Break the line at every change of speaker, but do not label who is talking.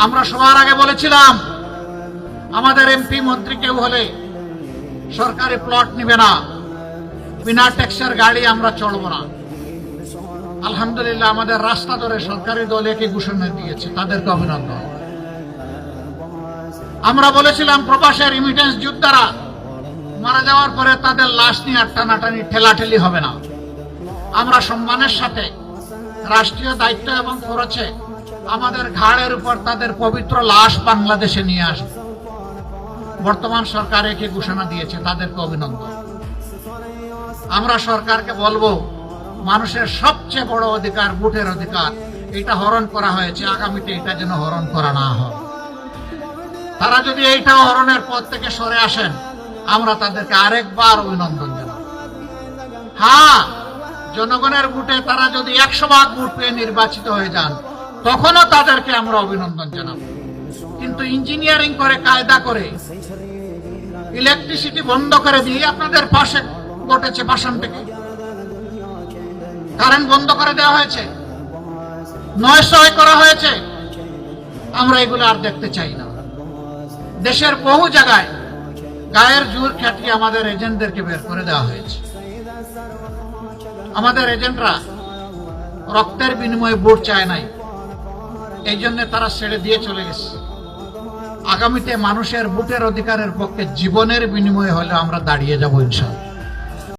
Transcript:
আমরা সবার আগে বলেছিলাম আমাদের এমপি মন্ত্রী কেউ হলে সরকারি প্লট নিবে না, বিনা ট্যাক্সের গাড়ি আমরা চলবো না। আলহামদুলিল্লাহ আমাদের রাস্তা ধরে সরকারি দল একই ঘোষণা দিয়েছে, তাদেরকে অভিনন্দন। আমরা বলেছিলাম প্রবাসের রিমিটেন্স যোদ্ধারা মারা যাওয়ার পরে তাদের লাশ নিয়ে টানাটানি ঠেলাঠেলি হবে না। আমরা সম্মানের সাথে রাষ্ট্রীয় দায়িত্ব এবং খরচে আমাদের ঘাড়ের উপর তাদের পবিত্র লাশ বাংলাদেশে নিয়ে আসবে। বর্তমান সরকার একই ঘোষণা দিয়েছে, তাদেরকে অভিনন্দন। আমরা সরকারকে বলবো মানুষের সবচেয়ে বড় অধিকার ভোটের অধিকার, এটা হরণ করা হয়েছে, আগামীতে এটা যেন হরণ করা না হয়। তারা যদি এইটা হরণের পথ থেকে সরে আসেন, আমরা তাদেরকে আরেকবার অভিনন্দন জানাব। হ্যাঁ, জনগণের ভোটে তারা যদি 100% ভোট পেয়ে নির্বাচিত হয়ে যান, তখনও তাদেরকে আমরা অভিনন্দন জানাব। কিন্তু ইঞ্জিনিয়ারিং করে, কায়দা করে, ইলেকট্রিসিটি বন্ধ করে দিয়ে আপনাদের পাশে ঘটেছে বাসান থেকে কারেন্ট বন্ধ করে দেওয়া হয়েছে, নয় করা হয়েছে। আমরা এগুলো আর দেখতে চাই না। দেশের বহু জায়গায় গায়ের জোর খাটিয়ে আমাদের এজেন্টদেরকে বের করে দেওয়া হয়েছে। আমাদের এজেন্টরা রক্তের বিনিময়ে ভোট চায় নাই, এই জন্য তারা ছেড়ে দিয়ে চলে গেছে। আগামীতে মানুষের ভোটের অধিকারের পক্ষে জীবনের বিনিময়ে হলে আমরা দাঁড়িয়ে যাব ইনশাআল্লাহ।